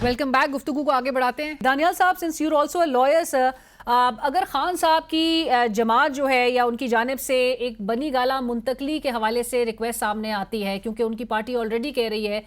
Welcome back. گفتگو کو آگے بڑھاتے ہیں. Danial sahab, since you also a lawyer sir, اگر خان صاحب کی جماعت جو ہے یا ان کی جانب سے ایک بنی گالہ منتقلی کے حوالے سے ریکویسٹ سامنے آتی ہے, کیونکہ ان کی پارٹی آلریڈی کہہ رہی ہے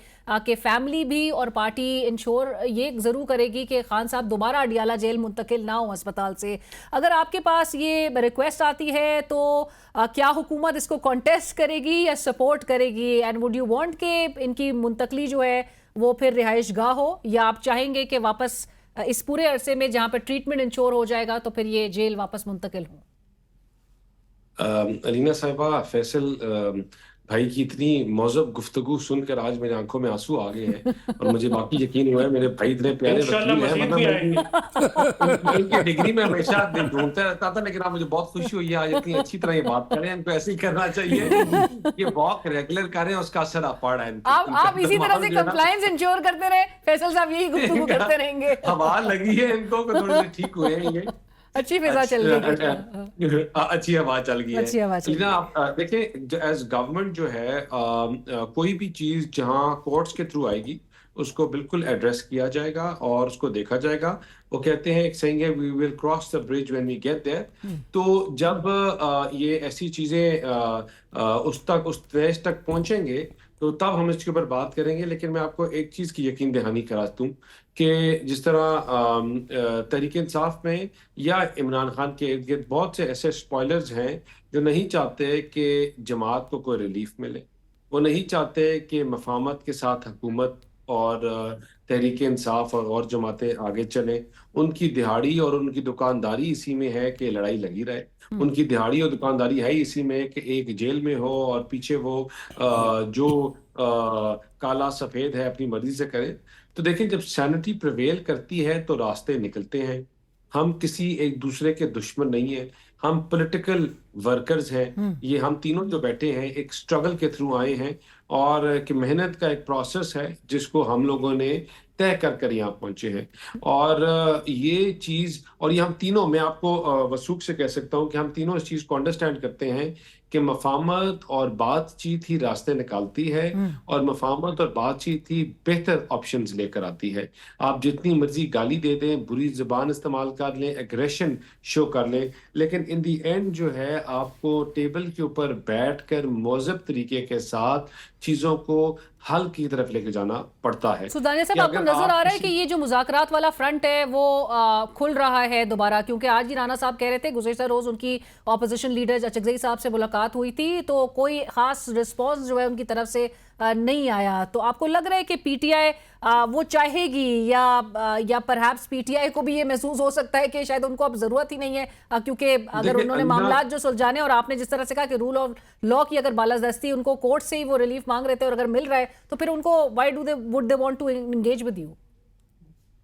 کہ فیملی بھی اور پارٹی انشور یہ ضرور کرے گی کہ خان صاحب دوبارہ اڈیالہ جیل منتقل نہ ہوں ہسپتال سے, اگر آپ کے پاس یہ ریکویسٹ آتی ہے تو کیا حکومت اس کو کانٹیسٹ کرے گی یا سپورٹ کرے گی؟ اینڈ وڈ یو وانٹ کہ ان کی منتقلی جو ہے وہ پھر رہائش گاہ ہو, یا آپ چاہیں گے کہ واپس اس پورے عرصے میں جہاں پہ ٹریٹمنٹ انشور ہو جائے گا تو پھر یہ جیل واپس منتقل ہوں؟ علینا صاحبہ, فیصل بھائی کی اتنی مہذب گفتگو سن کر آج میری آنکھوں میں آنسو آ گئے ہیں, اور مجھے باقی یقین ہوا ہے میرے بھائی اتنے پیارے وکیل ہیں, ورنہ میں ان کی ڈگری میں ہمیشہ ڈھونڈتا رہتا تھا, لیکن مجھے بہت خوشی ہوئی ہے آج اتنی اچھی طرح یہ بات کریں. ان کو ایسے ہی کرنا چاہیے, یہ بہت ریگولر کریں, اس کا اثر آپ پڑ رہا ہے. آپ اسی طرح سے کمپلائنس انشور کرتے رہے, فیصل صاحب یہی گفتگو کرتے رہیں گے. ہوا لگی ہے ان کو تھوڑے سے ٹھیک ہوئے ہیں, یہ اچھی فضا چل گئی, اچھی ہوا چل گئی ہے. اچھی ہوا چل گئی. آپ دیکھیں, ایز گورنمنٹ جو ہے کوئی بھی چیز جہاں کورٹس کے تھرو آئے گی اس کو بالکل ایڈریس کیا جائے گا اور اس کو دیکھا جائے گا. وہ کہتے ہیں, ایک سینگ ہے, we will cross the bridge when we get there. تو جب یہ ایسی چیزیں اس اسٹیج تک پہنچیں گے تو تب ہم اس کے اوپر بات کریں گے. لیکن میں آپ کو ایک چیز کی یقین دہانی کراتا ہوں کہ جس طرح تحریک انصاف میں یا عمران خان کے ارد گرد بہت سے ایسے اسپوائلرز ہیں جو نہیں چاہتے کہ جماعت کو کوئی ریلیف ملے, وہ نہیں چاہتے کہ مفاہمت کے ساتھ حکومت اور تحریک انصاف اور جماعتیں آگے چلیں. ان کی دہاڑی اور ان کی دکانداری اسی میں ہے کہ لڑائی لگی رہے. ان کی دہاڑی اور دکانداری ہے اسی میں کہ ایک جیل میں ہو اور پیچھے وہ جو کالا سفید ہے اپنی مرضی سے کرے. تو دیکھیں, جب سینٹی پریویل کرتی ہے تو راستے نکلتے ہیں. ہم کسی ایک دوسرے کے دشمن نہیں ہیں, ہم پولیٹیکل ورکرز ہیں. یہ ہم تینوں جو بیٹھے ہیں ایک سٹرگل کے تھرو آئے ہیں, اور کہ محنت کا ایک پروسیس ہے جس کو ہم لوگوں نے طے کر یہاں پہنچے ہیں. اور یہ چیز, اور یہ ہم تینوں, میں آپ کو وثوق سے کہہ سکتا ہوں کہ ہم تینوں اس چیز کو انڈرسٹینڈ کرتے ہیں کہ مفاہمت اور بات چیت ہی راستے نکالتی ہے, اور مفاہمت اور بات چیت ہی بہتر آپشنز لے کر آتی ہے. آپ جتنی مرضی گالی دے دیں, بری زبان استعمال کر لیں, ایگریشن شو کر لیں, لیکن ان دی اینڈ جو ہے آپ کو ٹیبل کے اوپر بیٹھ کر مہذب طریقے کے ساتھ چیزوں کو حل کی طرف لے کے جانا پڑتا ہے. دانیال صاحب, آپ کو نظر آ رہا ہے کہ یہ جو مذاکرات والا فرنٹ ہے وہ کھل رہا ہے دوبارہ؟ کیونکہ آج ہی رانا صاحب کہہ رہے تھے, گزشتہ روز ان کی اپوزیشن لیڈر اچکزئی صاحب سے ملاقات ہوئی تھی تو کوئی خاص رسپانس جو ہے ان کی طرف سے نہیں آیا. تو آپ کو لگ رہا ہے کہ پی ٹی آئی وہ چاہے گی, یا پرہیپس پی ٹی آئی کو بھی یہ محسوس ہو سکتا ہے کہ شاید ان کو اب ضرورت ہی نہیں ہے, کیونکہ اگر انہوں نے معاملات جو سلجھانے, اور آپ نے جس طرح سے کہا کہ رول آف لا کی اگر بالادستی ان کو کورٹ سے ہی وہ ریلیف مانگ رہے تھے, اور اگر مل رہا ہے تو پھر ان کو why would they want to engage with you?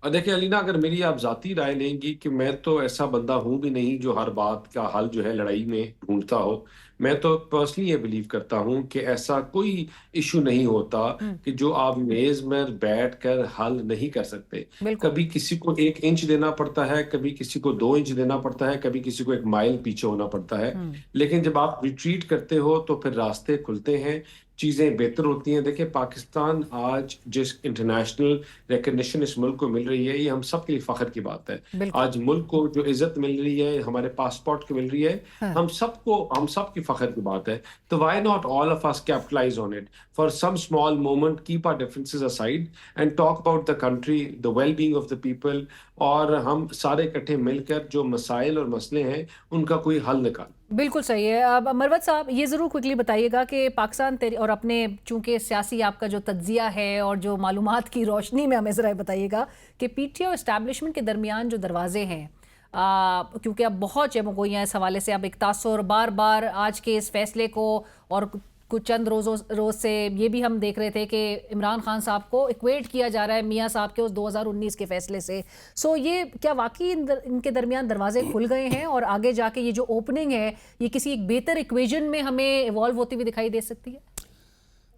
دیکھیں علینا, اگر میری آپ ذاتی رائے لیں گی کہ میں تو ایسا بندہ ہوں بھی نہیں جو ہر بات کا حل جو ہے لڑائی میں ڈھونڈتا ہو. میں تو پرسنلی یہ بلیو کرتا ہوں کہ ایسا کوئی ایشو نہیں ہوتا کہ جو آپ میز میں بیٹھ کر حل نہیں کر سکتے. کبھی کسی کو 1 انچ دینا پڑتا ہے, کبھی کسی کو 2 انچ دینا پڑتا ہے, کبھی کسی کو 1 مائل پیچھے ہونا پڑتا ہے. لیکن جب آپ ریٹریٹ کرتے ہو تو پھر راستے کھلتے ہیں, چیزیں بہتر ہوتی ہیں. دیکھیں, پاکستان آج جس انٹرنیشنل ریکگنیشن اس ملک کو مل رہی ہے, یہ ہم سب کے لیے فخر کی بات ہے. آج ملک کو جو عزت مل رہی ہے, ہمارے پاسپورٹ کو مل رہی ہے, ہم سب کی فخر کی بات ہے. تو why not all of us capitalize on it for some small moment, keep our differences aside and talk about the country, the well-being of the people, اور ہم سارے اکٹھے مل کر جو مسائل اور مسئلے ہیں ان کا کوئی حل نکال. بالکل صحیح ہے. اب مروت صاحب یہ ضرور کوئکلی بتائیے گا کہ پاکستان اور اپنے چونکہ سیاسی آپ کا جو تجزیہ ہے اور جو معلومات کی روشنی میں ہمیں ذرا بتائیے گا کہ پی ٹی آئی اور اسٹیبلشمنٹ کے درمیان جو دروازے ہیں, کیونکہ اب بہت چمک گئی ہیں اس حوالے سے, اب ایک تاثر بار بار آج کے اس فیصلے کو, اور کچھ چند روز سے یہ بھی ہم دیکھ رہے تھے کہ عمران خان صاحب کو ایکویٹ کیا جا رہا ہے میاں صاحب کے اس 2019 کے فیصلے سے. سو یہ کیا واقعی ان کے درمیان دروازے کھل گئے ہیں, اور آگے جا کے یہ جو اوپننگ ہے یہ کسی ایک بہتر ایکویژن میں ہمیں ایوالو ہوتی ہوئی دکھائی دے سکتی ہے؟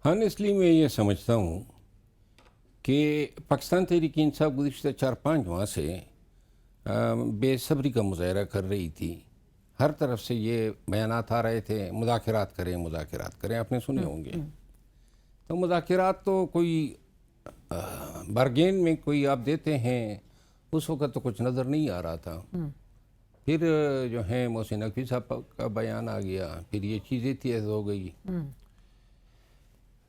ہانیسٹلی میں یہ سمجھتا ہوں کہ پاکستان تحریک انصاف گزشتہ 4-5 ماہ سے بے صبری کا مظاہرہ کر رہی تھی. ہر طرف سے یہ بیانات آ رہے تھے, مذاکرات کریں. آپ نے سنے ہوں گے. تو مذاکرات تو کوئی بارگین میں کوئی آپ دیتے ہیں، اس وقت تو کچھ نظر نہیں آ رہا تھا. پھر جو ہے محسن نقوی صاحب کا بیان آ گیا، پھر یہ چیزیں تیز ہو گئی.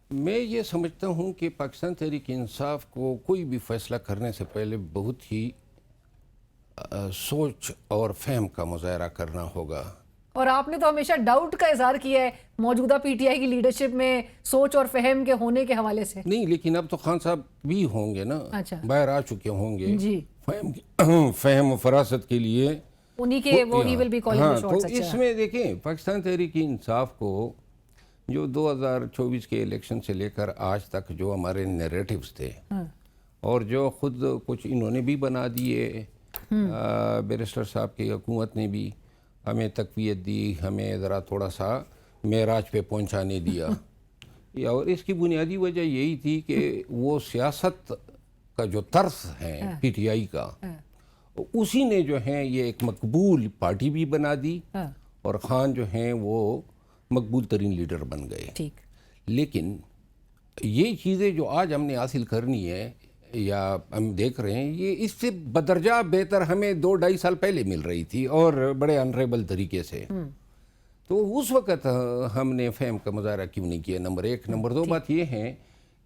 میں یہ سمجھتا ہوں کہ پاکستان تحریک انصاف کو کوئی بھی فیصلہ کرنے سے پہلے بہت ہی سوچ اور فہم کا مظاہرہ کرنا ہوگا. اور آپ نے تو ہمیشہ ڈاؤٹ کا اظہار کیا ہے موجودہ پی ٹی آئی کی لیڈرشپ میں سوچ اور فہم کے ہونے کے حوالے سے. نہیں، لیکن اب تو خان صاحب بھی ہوں گے نا، اچھا، باہر آ چکے ہوں گے جی، فہم و فراست کے لیے. انہی کے وہ ہی will be calling the shots. تو اس میں دیکھیں پاکستان تحریک انصاف کو جو 2024 کے الیکشن سے لے کر آج تک جو ہمارے نیریٹیوز تھے اور جو خود کچھ انہوں نے بھی بنا دیے، بیرسٹر صاحب کی حکومت نے بھی ہمیں تقویت دی، ہمیں ذرا تھوڑا سا معراج پہ پہنچانے دیا. اور اس کی بنیادی وجہ یہی تھی کہ وہ سیاست کا جو طرز ہے پی ٹی آئی کا، اسی نے جو ہے یہ ایک مقبول پارٹی بھی بنا دی اور خان جو ہیں وہ مقبول ترین لیڈر بن گئے. ٹھیک، لیکن یہ چیزیں جو آج ہم نے حاصل کرنی ہے یا ہم دیکھ رہے ہیں، یہ اس سے بدرجہ بہتر ہمیں 2-2.5 سال پہلے مل رہی تھی اور بڑے انریبل طریقے سے. تو اس وقت ہم نے فہم کا مظاہرہ کیوں نہیں کیا؟ نمبر 1. نمبر 2 بات یہ ہے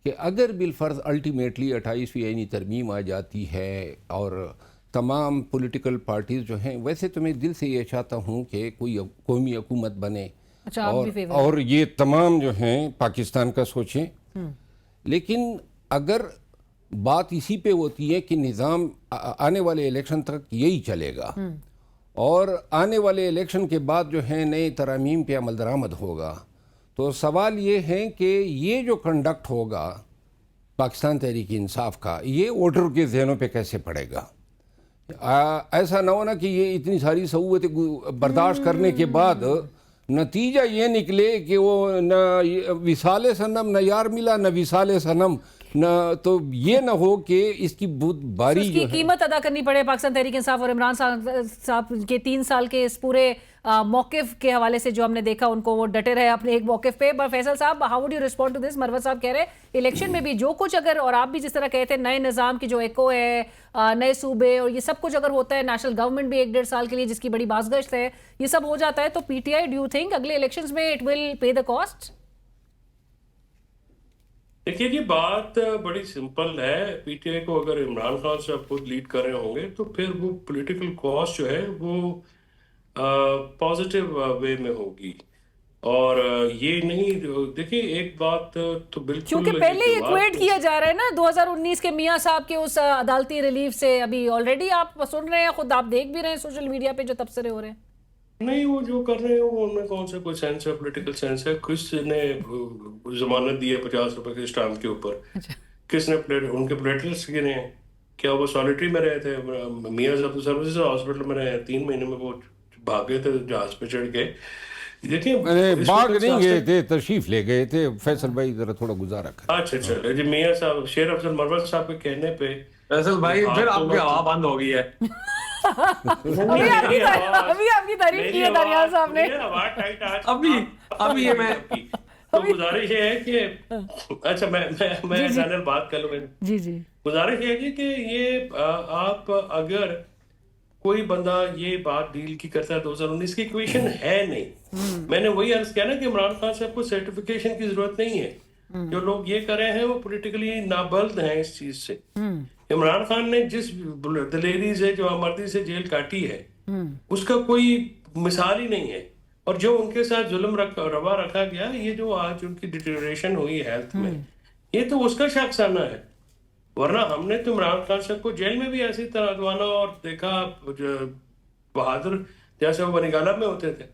کہ اگر بالفرض الٹیمیٹلی 28ویں آئینی ترمیم آ جاتی ہے اور تمام پولیٹیکل پارٹیز جو ہیں، ویسے تو میں دل سے یہ چاہتا ہوں کہ کوئی قومی حکومت بنے اور یہ تمام جو ہیں پاکستان کا سوچیں. لیکن اگر بات اسی پہ ہوتی ہے کہ نظام آنے والے الیکشن تک یہی چلے گا اور آنے والے الیکشن کے بعد جو ہے نئے ترامیم پہ عمل درآمد ہوگا، تو سوال یہ ہے کہ یہ جو کنڈکٹ ہوگا پاکستان تحریک انصاف کا، یہ ووٹر کے ذہنوں پہ کیسے پڑے گا؟ ایسا نہ ہونا کہ یہ اتنی ساری صعوبتیں برداشت کرنے کے بعد نتیجہ یہ نکلے کہ وہ نہ وصال صنم نہ یار ملا، نہ وصال صنم نہ، تو یہ نہ ہو کہ اس کی بہت باری اس کی قیمت ادا کرنی پڑے. پاکستان تحریک انصاف اور عمران صاحب کے 3 سال کے اس پورے موقف کے حوالے سے جو ہم نے دیکھا، ان کو وہ ڈٹے رہے اپنے ایک موقف پہ. Faisal sahab, how would you respond to this? Marwat sahab کہہ رہے ہیں الیکشن میں بھی جو کچھ اگر، اور آپ بھی جس طرح کہے تھے، نئے نظام کی جو ایکو ہے، نئے صوبے اور یہ سب کچھ اگر ہوتا ہے، نیشنل گورنمنٹ بھی 1-1.5 سال کے لیے جس کی بڑی بازگشت ہے، یہ سب ہو جاتا ہے، تو P T I do you think اگلے الیکشنز میں it will pay the cost? دیکھیے جی، بات بڑی سمپل ہے. پی ٹی آئی کو اگر عمران خان صاحب خود لیڈ کر رہے ہوں گے تو پھر وہ پولیٹیکل کاسٹ جو ہے وہ پازیٹیو وے میں ہوگی. اور یہ نہیں، دیکھیں ایک بات تو بالکل، کیونکہ پہلے یہ کویٹ کیا جا رہا ہے نا 2019 کے میاں صاحب کے اس عدالتی ریلیف سے. ابھی آلریڈی آپ سن رہے ہیں، خود آپ دیکھ بھی رہے ہیں سوشل میڈیا پہ جو تبصرے ہو رہے ہیں. نہیں، وہ جو کر رہے ہیں وہ ان میں کون سا کوئی سینس ہے، پولیٹیکل سینس ہے؟ کس نے ضمانت دی ہے 50 روپے کے اسٹامپ کے اوپر؟ کس نے ان کے پلیٹلٹس گرے ہیں؟ کیا وہ سالیٹری میں رہے تھے؟ میاں صاحب سروسز ہاسپٹل میں رہے ہیں 3 مہینے میں، وہ بھاگے تھے جہاز پہ چڑھ کے. دیکھیں باغ نہیں گئے تھے، تشریف لے گئے تھے. فیصل بھائی ذرا تھوڑا گزارا کریں. اچھا جی، میاں صاحب شیر افضل مروت صاحب کے کہنے پہ، فیصل بھائی پھر آپ کی ہوا بند ہو گئی ہے. ابھی آپ کی تعریف کی ہے دانیال صاحب نے. ابھی یہ میں تو گزارش یہ ہے کہ، اچھا میں دانیال بات کر لوں. جی گزارش یہ ہے کہ یہ آپ اگر کوئی بندہ یہ بات ڈیل کی کرتا ہے 2019 کی ایکویشن ہے نہیں. میں نے وہی عرض کیا نا کہ عمران خان صاحب کو سرٹیفکیشن کی ضرورت نہیں ہے. جو لوگ یہ کر رہے ہیں وہ پولیٹیکلی نابلد ہیں اس چیز سے. عمران خان نے جس دلیری سے، جو آمردی سے جیل کاٹی ہے، اس کا کوئی مثال ہی نہیں ہے. اور جو ان کے ساتھ ظلم روا رکھا گیا، یہ جو آج ان کی ڈیٹیریشن ہوئی ہیلتھ میں، یہ تو اس کا شخصانہ ہے. ورنہ ہم نے تو عمران خان صاحب کو جیل میں بھی ایسی طرح ادوانا اور دیکھا بہادر جیسے وہ بنگالہ میں ہوتے تھے،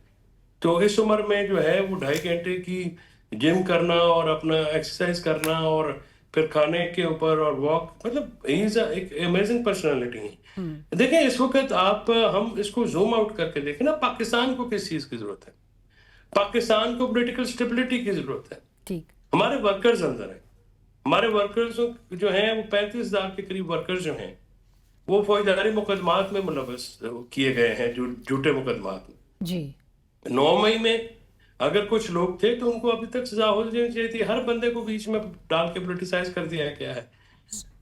تو اس عمر میں جو ہے وہ 2.5 گھنٹے کی جم کرنا اور اپنا ایکسرسائز کرنا اور پھر کھانے کے اوپر اور واک، مطلب ایک امیزنگ پرسنالٹی ہے. دیکھیں اس وقت ہم اس کو زوم آؤٹ کر کے دیکھیں نا، پاکستان کو کس چیز کی ضرورت ہے؟ پاکستان کو پولیٹیکل سٹیبلٹی کی ضرورت ہے. ہمارے ورکرز اندر ہیں، ہمارے ورکرز جو ہیں وہ 35,000 کے قریب ورکرز جو ہیں وہ فوجداری مقدمات میں ملوث کیے گئے ہیں، جو جھوٹے مقدمات میں. جی 9 مئی میں اگر کچھ لوگ تھے تو ان کو ابھی تک سزا ہو جانی چاہیے تھی. ہر بندے کو بیچ میں ڈال کے پولیٹیسائز کر دیا گیا ہے.